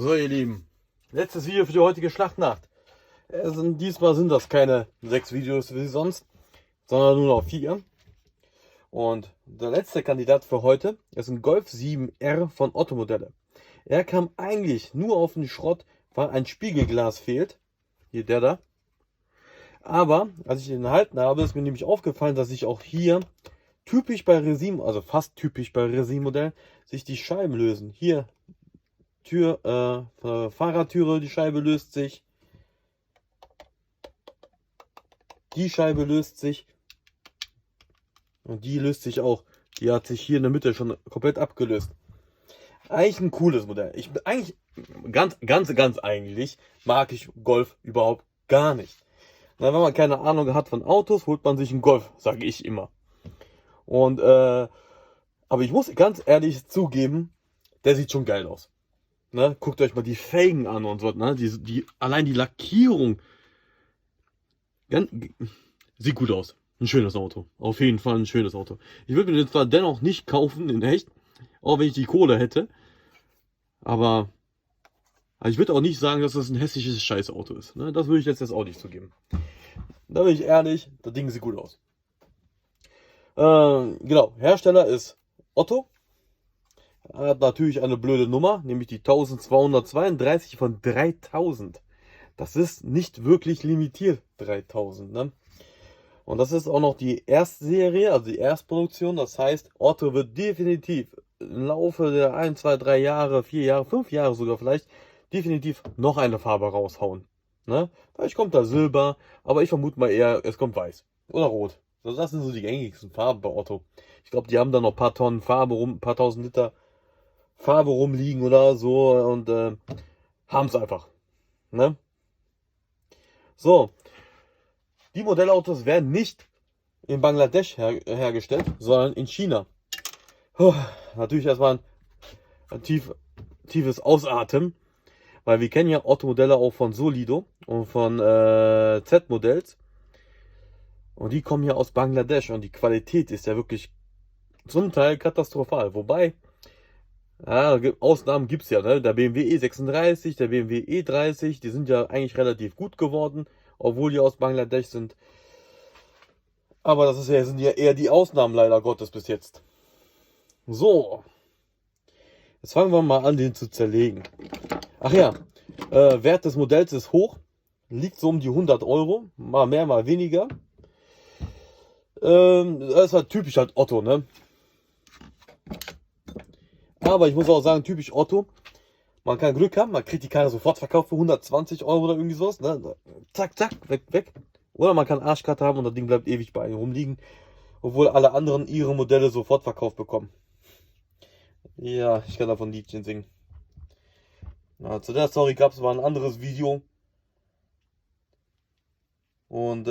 So ihr Lieben, letztes Video für die heutige Schlachtnacht. Diesmal sind das keine 6 Videos wie sonst, sondern nur noch 4. Und der letzte Kandidat für heute ist ein Golf 7R von Otto Modelle. Er kam eigentlich nur auf den Schrott, weil ein Spiegelglas fehlt. Hier der da. Aber als ich den erhalten habe, ist mir nämlich aufgefallen, dass sich auch hier typisch bei Resin, also fast typisch bei Resin-Modellen, sich die Scheiben lösen. Hier Fahrradtüre, die Scheibe löst sich. Die Scheibe löst sich. Und die löst sich auch. Die hat sich hier in der Mitte schon komplett abgelöst. Eigentlich ein cooles Modell. Eigentlich, ganz eigentlich, mag ich Golf überhaupt gar nicht. Na, wenn man keine Ahnung hat von Autos, holt man sich einen Golf, sage ich immer. Und, aber ich muss ganz ehrlich zugeben, der sieht schon geil aus. Ne? Guckt euch mal die Felgen an und so, ne? Allein die Lackierung. Sieht gut aus. Ein schönes Auto. Auf jeden Fall ein schönes Auto. Ich würde mir den zwar dennoch nicht kaufen, in echt. Auch wenn ich die Kohle hätte. Aber ich würde auch nicht sagen, dass das ein hässliches Scheißauto ist. Ne? Das würde ich jetzt auch nicht zugeben. Da bin ich ehrlich, das Ding sieht gut aus. Genau, Hersteller ist Otto. Er hat natürlich eine blöde Nummer, nämlich die 1232 von 3000. Das ist nicht wirklich limitiert, 3000. Ne? Und das ist auch noch die Erstserie, also die Erstproduktion. Das heißt, Otto wird definitiv im Laufe der 1, 2, 3 Jahre, 4 Jahre, 5 Jahre sogar vielleicht, definitiv noch eine Farbe raushauen. Ne? Vielleicht kommt da Silber, aber ich vermute mal eher, es kommt Weiß oder Rot. Das sind so die gängigsten Farben bei Otto. Ich glaube, die haben da noch ein paar Tonnen Farbe rum, ein paar tausend Liter Farbe rumliegen oder so und haben es einfach. Ne? So, die Modellautos werden nicht in Bangladesch hergestellt, sondern in China. Natürlich erstmal ein tiefes Ausatmen, weil wir kennen ja Otto-Modelle auch von Solido und von Z-Modells. Und die kommen ja aus Bangladesch und die Qualität ist ja wirklich zum Teil katastrophal. Wobei, ja, Ausnahmen gibt es ja, ne? Der BMW E36, der BMW E30, die sind ja eigentlich relativ gut geworden, obwohl die aus Bangladesch sind. Aber das sind ja eher die Ausnahmen leider Gottes bis jetzt. So, jetzt fangen wir mal an, den zu zerlegen. Ach ja, Wert des Modells ist hoch, liegt so um die 100 Euro, mal mehr, mal weniger. Das ist halt typisch halt Otto, ne? Aber ich muss auch sagen, typisch Otto. Man kann Glück haben, man kriegt die Karre sofort verkauft für 120 Euro oder irgendwie sowas. Ne? Zack, zack, weg. Oder man kann Arschkarte haben und das Ding bleibt ewig bei einem rumliegen. Obwohl alle anderen ihre Modelle sofort verkauft bekommen. Ja, ich kann davon Liedchen singen. Ja, zu der Story gab es mal ein anderes Video. Und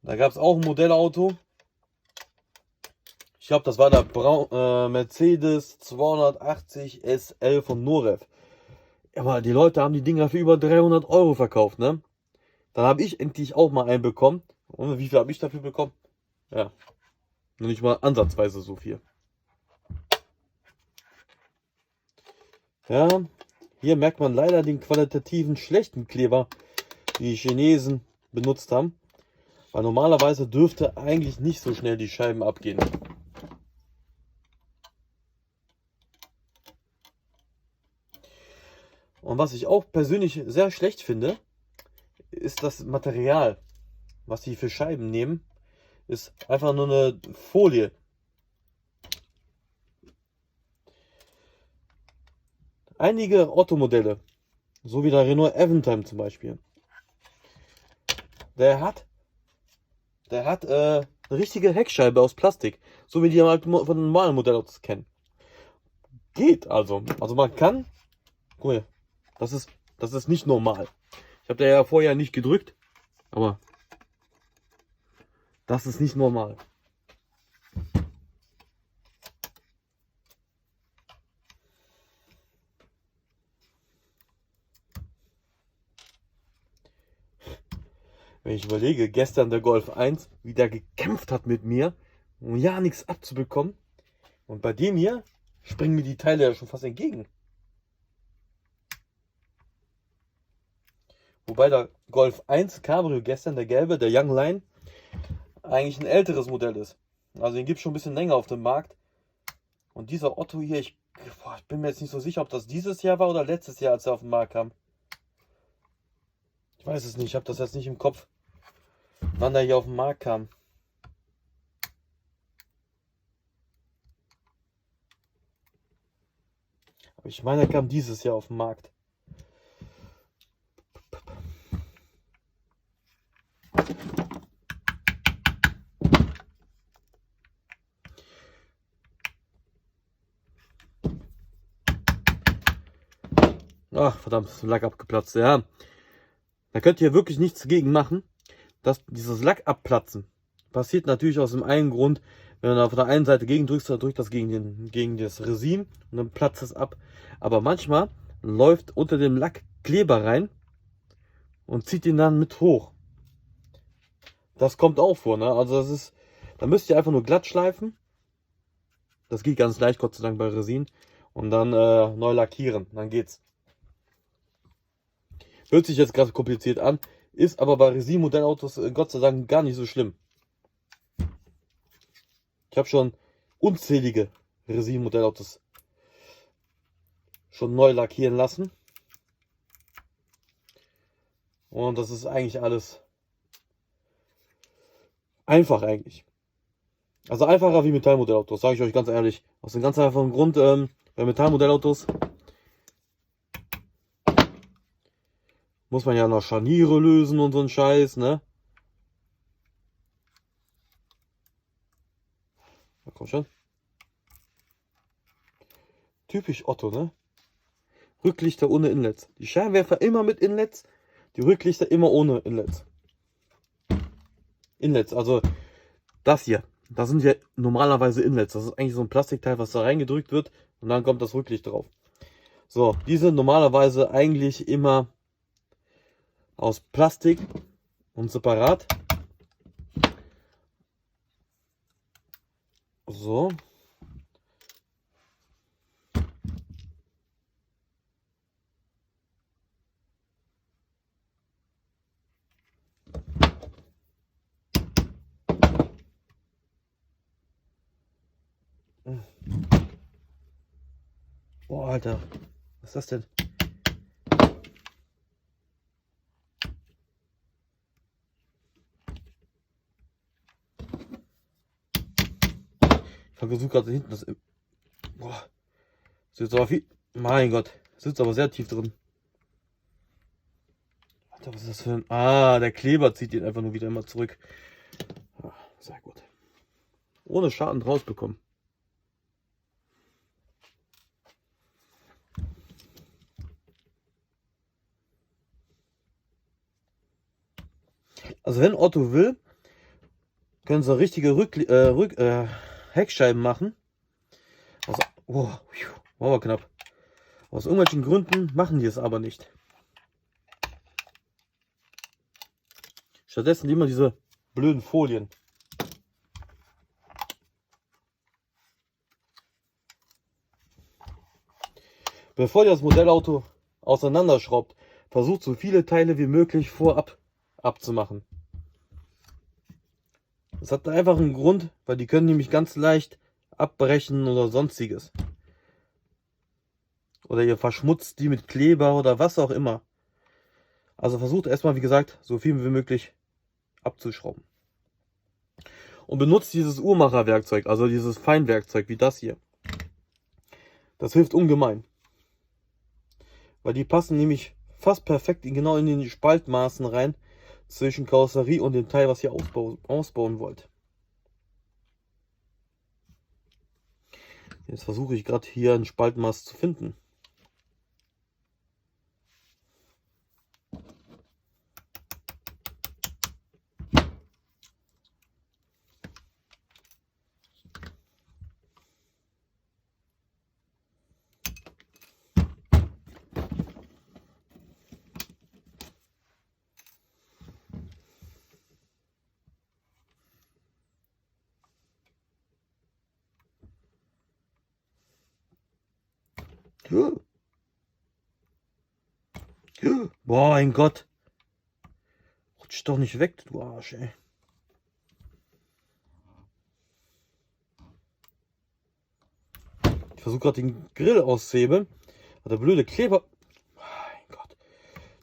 da gab es auch ein Modellauto. Ich glaube, das war der Mercedes 280 SL von Norev. Aber die Leute haben die Dinger für über 300 Euro verkauft, ne? Dann habe ich endlich auch mal einen bekommen. Und wie viel habe ich dafür bekommen? Ja, noch nicht mal ansatzweise so viel. Ja, hier merkt man leider den qualitativen schlechten Kleber, die die Chinesen benutzt haben. Weil normalerweise dürfte eigentlich nicht so schnell die Scheiben abgehen. Und was ich auch persönlich sehr schlecht finde, ist das Material, was die für Scheiben nehmen, ist einfach nur eine Folie. Einige Otto-Modelle, so wie der Renault Aventime zum Beispiel, der hat eine richtige Heckscheibe aus Plastik, so wie die halt von normalen Modellautos kennen. Geht also. Also man kann, guck mal, das ist nicht normal. Ich habe da ja vorher nicht gedrückt, aber das ist nicht normal. Wenn ich ich überlege, gestern der Golf 1, wie der gekämpft hat mit mir, um ja nichts abzubekommen. Und bei dem hier springen mir die Teile ja schon fast entgegen. Wobei der Golf 1 Cabrio gestern, der gelbe, der Young Line, eigentlich ein älteres Modell ist. Also den gibt es schon ein bisschen länger auf dem Markt. Und dieser Otto hier, ich bin mir jetzt nicht so sicher, ob das dieses Jahr war oder letztes Jahr, als er auf den Markt kam. Ich weiß es nicht, ich habe das jetzt nicht im Kopf, wann der hier auf den Markt kam. Aber ich meine, er kam dieses Jahr auf den Markt. Ach, verdammt, ist Lack abgeplatzt. Ja, da könnt ihr wirklich nichts dagegen machen. Dass dieses Lack abplatzen passiert natürlich aus dem einen Grund, wenn du auf der einen Seite gegen drückst, dann drückt das gegen das Resin und dann platzt es ab. Aber manchmal läuft unter dem Lack Kleber rein und zieht ihn dann mit hoch. Das kommt auch vor, ne? Also das ist, da müsst ihr einfach nur glatt schleifen. Das geht ganz leicht, Gott sei Dank, bei Resin. Und dann neu lackieren, dann geht's. Hört sich jetzt gerade kompliziert an, ist aber bei Resin-Modellautos Gott sei Dank gar nicht so schlimm. Ich habe schon unzählige Resin-Modellautos schon neu lackieren lassen. Und das ist eigentlich alles einfach eigentlich. Also einfacher wie Metallmodellautos, sage ich euch ganz ehrlich. Aus dem ganz einfachen Grund, bei Metallmodellautos muss man ja noch Scharniere lösen und so ein Scheiß, ne? Na komm schon. Typisch Otto, ne? Rücklichter ohne Inlets. Die Scheinwerfer immer mit Inlets, die Rücklichter immer ohne Inlets. Inlets, also das hier, da sind ja normalerweise Inlets. Das ist eigentlich so ein Plastikteil, was da reingedrückt wird und dann kommt das Rücklicht drauf. So, die sind normalerweise eigentlich immer aus Plastik und separat. So. Boah, Alter. Was ist das denn? Ich versuche gerade hinten das. Boah. Sitzt aber viel. Mein Gott. Sitzt aber sehr tief drin. Alter, was ist das für ein. Ah, der Kleber zieht ihn einfach nur wieder immer zurück. Ah, sehr gut. Ohne Schaden rausbekommen. Also wenn Otto will, können sie richtige Heckscheiben machen. Also, oh, war aber knapp. Aus irgendwelchen Gründen machen die es aber nicht. Stattdessen immer diese blöden Folien. Bevor ihr das Modellauto auseinanderschraubt, versucht so viele Teile wie möglich vorab abzumachen. Das hat einfach einen Grund, weil die können nämlich ganz leicht abbrechen oder sonstiges. Oder ihr verschmutzt die mit Kleber oder was auch immer. Also versucht erstmal, wie gesagt, so viel wie möglich abzuschrauben. Und benutzt dieses Uhrmacherwerkzeug, also dieses Feinwerkzeug wie das hier. Das hilft ungemein. Weil die passen nämlich fast perfekt genau in den Spaltmaßen rein zwischen Karosserie und dem Teil, was ihr ausbauen wollt. Jetzt versuche ich gerade hier ein Spaltmaß zu finden. Boah, mein Gott. Rutsch doch nicht weg, du Arsch, ey. Ich versuche gerade den Grill auszuhebeln. Aber der blöde Kleber. Mein Gott.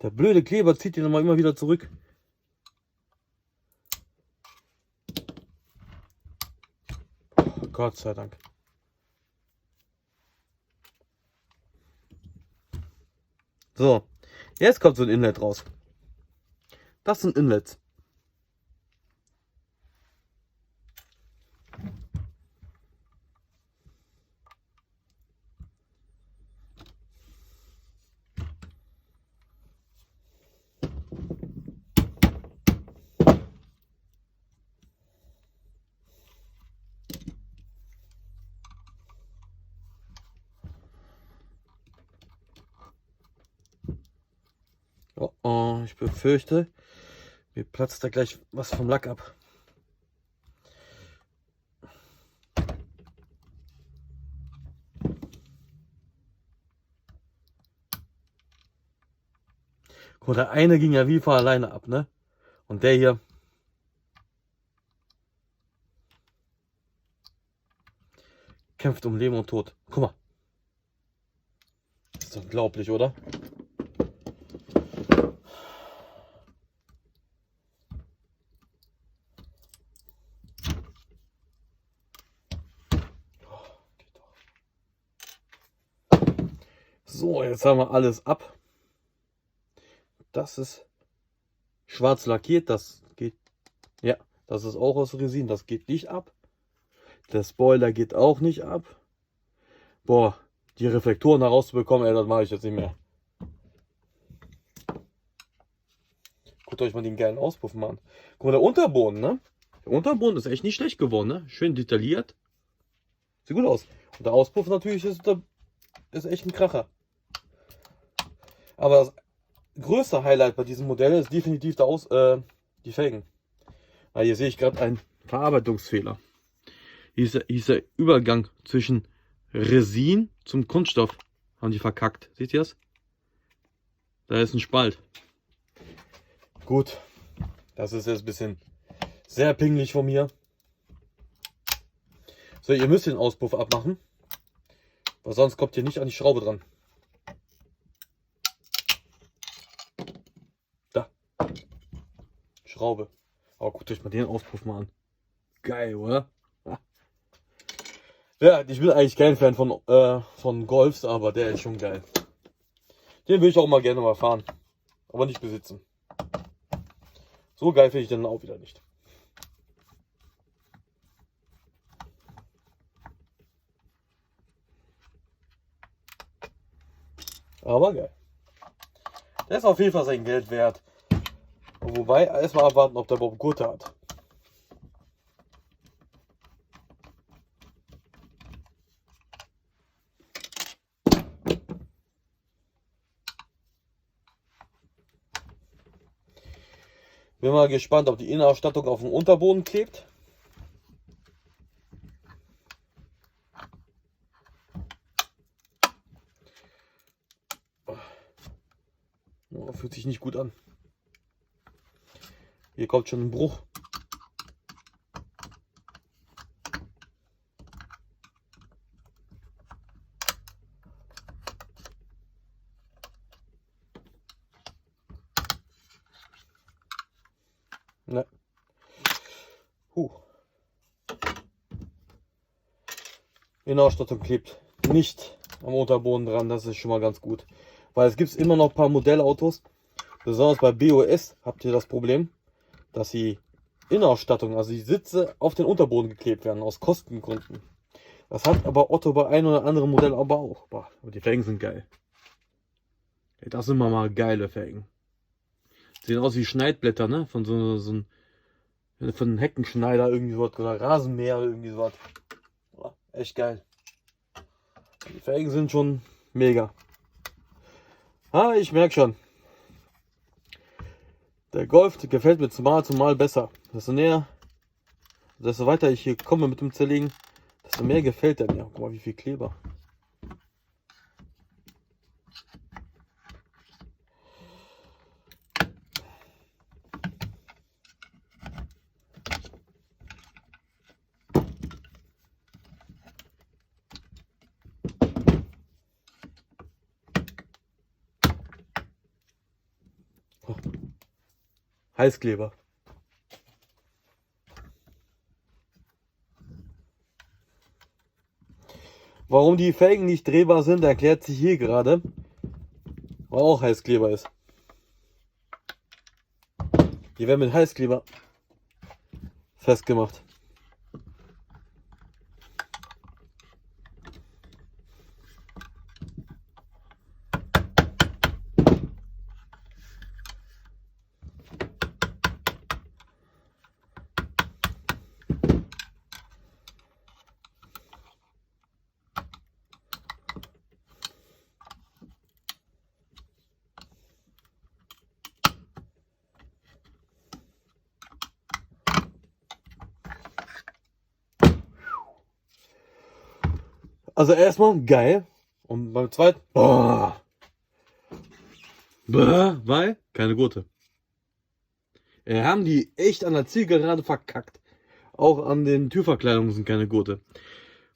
Der blöde Kleber zieht ihn immer wieder zurück. Oh, Gott sei Dank. So, jetzt kommt so ein Inlet raus. Das sind Inlets. Oh, oh, ich befürchte, mir platzt da gleich was vom Lack ab. Guck mal, der eine ging ja wie von alleine ab, ne? Und der hier. Kämpft um Leben und Tod. Guck mal. Das ist unglaublich, oder? So, jetzt haben wir alles ab. Das ist schwarz lackiert, das geht, ja, das ist auch aus Resin, das geht nicht ab. Der Spoiler geht auch nicht ab. Boah, die Reflektoren herauszubekommen, ey, das mache ich jetzt nicht mehr. Guckt euch mal den geilen Auspuff mal an. Guck mal, der Unterboden, ne? Der Unterboden ist echt nicht schlecht geworden, ne? Schön detailliert. Sieht gut aus. Und der Auspuff natürlich ist echt ein Kracher. Aber das größte Highlight bei diesem Modell ist definitiv die Felgen. Weil hier sehe ich gerade einen Verarbeitungsfehler. Hier ist der Übergang zwischen Resin zum Kunststoff. Haben die verkackt. Seht ihr das? Da ist ein Spalt. Gut. Das ist jetzt ein bisschen sehr pingelig von mir. So, ihr müsst den Auspuff abmachen. Weil sonst kommt ihr nicht an die Schraube dran. Da. Schraube. Aber guckt euch mal den Auspuff mal an. Geil, oder? Ja, ich bin eigentlich kein Fan von Golfs, aber der ist schon geil. Den will ich auch mal gerne mal fahren. Aber nicht besitzen. So geil finde ich den auch wieder nicht. Aber geil. Der ist auf jeden Fall sein Geld wert. Wobei, erstmal abwarten, ob der Bob Gurte hat. Bin mal gespannt, ob die Innenausstattung auf dem Unterboden klebt. Oh, fühlt sich nicht gut an. Hier kommt schon ein Bruch. Ne. Innenausstattung klebt nicht am Unterboden dran, das ist schon mal ganz gut. Weil es gibt immer noch ein paar Modellautos, besonders bei BOS habt ihr das Problem, dass die Innenausstattung, also die Sitze, auf den Unterboden geklebt werden, aus Kostengründen. Das hat aber Otto bei einem oder anderen Modell aber auch. Boah, aber die Felgen sind geil. Das sind mal geile Felgen. Sehen aus wie Schneidblätter, ne? Von von einem Heckenschneider irgendwie sowas oder Rasenmäher irgendwie sowas. Boah, echt geil. Die Felgen sind schon mega. Ah, ich merke schon. Der Golf gefällt mir zumal besser. Desto weiter ich hier komme mit dem Zerlegen, desto mehr gefällt er mir. Guck mal, wie viel Kleber. Heißkleber. Warum die Felgen nicht drehbar sind, erklärt sich hier gerade, weil auch Heißkleber ist. Die werden mit Heißkleber festgemacht. Also erstmal geil. Und beim zweiten, weil keine Gurte. Haben die echt an der Zielgerade verkackt. Auch an den Türverkleidungen sind keine Gurte.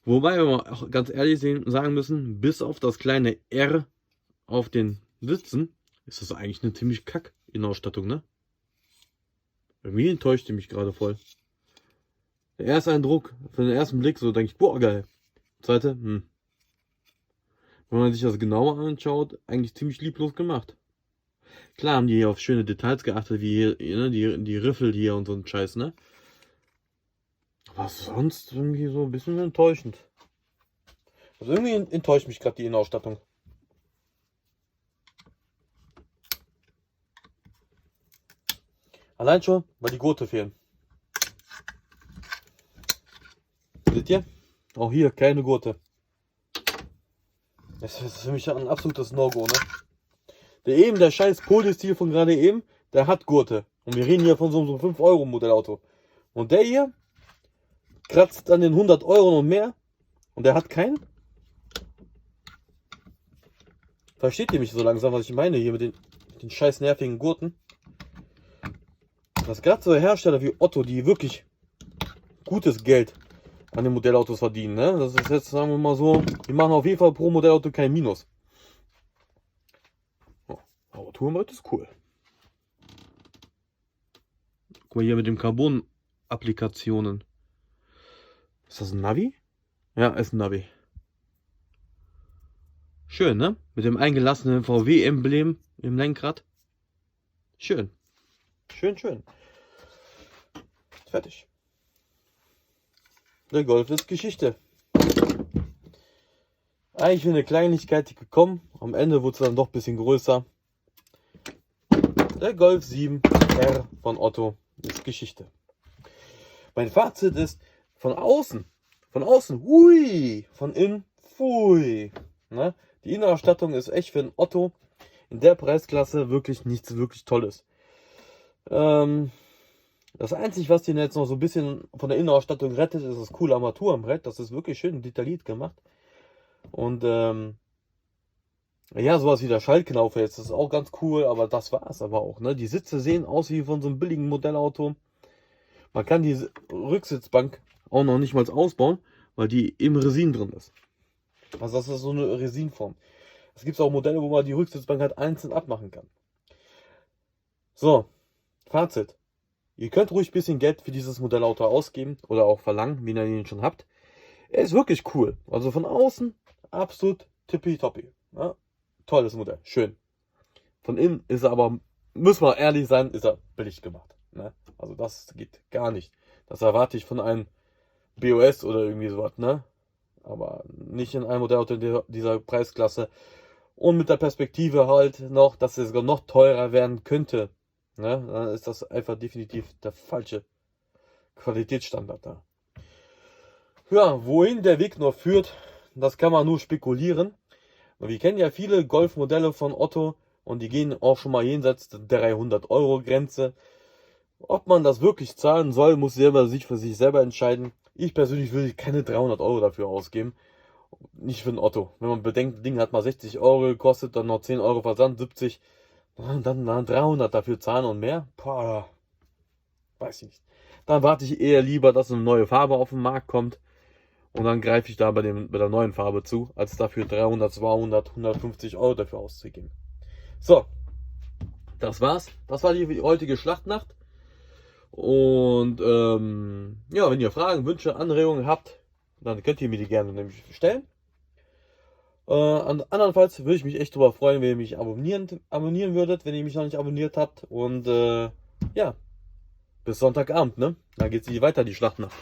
Wobei wir mal auch ganz ehrlich sagen müssen, bis auf das kleine R auf den Sitzen, ist das eigentlich eine ziemlich kack Innenausstattung, ne? Irgendwie enttäuscht die mich gerade voll. Der erste Eindruck, für den ersten Blick, so denke ich, boah, geil. Zweite, Wenn man sich das genauer anschaut, eigentlich ziemlich lieblos gemacht. Klar haben die hier auf schöne Details geachtet, wie hier, ne, die Riffel hier und so ein Scheiß, ne? Aber sonst irgendwie so ein bisschen enttäuschend. Also irgendwie enttäuscht mich gerade die Innenausstattung. Allein schon, weil die Gurte fehlen. Seht ihr? Auch hier keine Gurte. Das ist für mich ein absolutes No-Go, ne? Der scheiß Polystil von gerade eben, der hat Gurte. Und wir reden hier von so einem 5 € Modellauto. Und der hier kratzt an den 100 € und mehr. Und der hat keinen. Versteht ihr mich so langsam, was ich meine hier mit den scheiß nervigen Gurten? Dass gerade so Hersteller wie Otto, die wirklich gutes Geld an den Modellautos verdienen, ne? Das ist jetzt, sagen wir mal so, die machen auf jeden Fall pro Modellauto kein Minus. Oh, aber Tourenbrett ist cool. Guck mal hier mit den Carbon-Applikationen. Ist das ein Navi? Ja, ist ein Navi. Schön, ne? Mit dem eingelassenen VW-Emblem im Lenkrad. Schön. Schön, schön. Fertig. Der Golf ist Geschichte. Eigentlich eine Kleinigkeit gekommen. Am Ende wurde es dann doch ein bisschen größer. Der Golf 7 R von Otto ist Geschichte. Mein Fazit ist, von außen, hui, von innen, pfui. Ne? Die Innenausstattung ist echt für einen Otto in der Preisklasse wirklich nichts wirklich Tolles. Das Einzige, was den jetzt noch so ein bisschen von der Innenausstattung rettet, ist das coole Armaturenbrett. Das ist wirklich schön detailliert gemacht. Und ja, sowas wie der Schaltknauf jetzt, das ist auch ganz cool, aber das war es aber auch. Ne? Die Sitze sehen aus wie von so einem billigen Modellauto. Man kann die Rücksitzbank auch noch nicht mal ausbauen, weil die im Resin drin ist. Also das ist so eine Resinform. Es gibt auch Modelle, wo man die Rücksitzbank halt einzeln abmachen kann. So, Fazit. Ihr könnt ruhig ein bisschen Geld für dieses Modellauto ausgeben oder auch verlangen, wenn ihr ihn schon habt. Er ist wirklich cool. Also von außen absolut tippitoppi. Ja, tolles Modell, schön. Von innen ist er aber, müssen wir ehrlich sein, ist er billig gemacht. Ne? Also das geht gar nicht. Das erwarte ich von einem BOS oder irgendwie sowas, ne? Aber nicht in einem Modellauto dieser Preisklasse. Und mit der Perspektive halt noch, dass es sogar noch teurer werden könnte. Ne? Dann ist das einfach definitiv der falsche Qualitätsstandard da. Ja, wohin der Weg noch führt, das kann man nur spekulieren. Wir kennen ja viele Golfmodelle von Otto und die gehen auch schon mal jenseits der 300 € Grenze. Ob man das wirklich zahlen soll, muss selber sich für sich selber entscheiden. Ich persönlich würde keine 300 € dafür ausgeben. Nicht für ein Otto. Wenn man bedenkt, das Ding hat mal 60 € gekostet, dann noch 10 € Versand, 70. Dann 300 dafür zahlen und mehr? Boah, weiß ich nicht. Dann warte ich eher lieber, dass eine neue Farbe auf den Markt kommt. Und dann greife ich da bei der neuen Farbe zu, als dafür 300, 200, 150 € dafür auszugeben. So, das war's. Das war die heutige Schlachtnacht. Und ja, wenn ihr Fragen, Wünsche, Anregungen habt, dann könnt ihr mir die gerne nämlich stellen. Andernfalls würde ich mich echt drüber freuen, wenn ihr mich abonnieren würdet, wenn ihr mich noch nicht abonniert habt. Und ja, bis Sonntagabend, ne? Dann geht's weiter, die Schlachtnacht.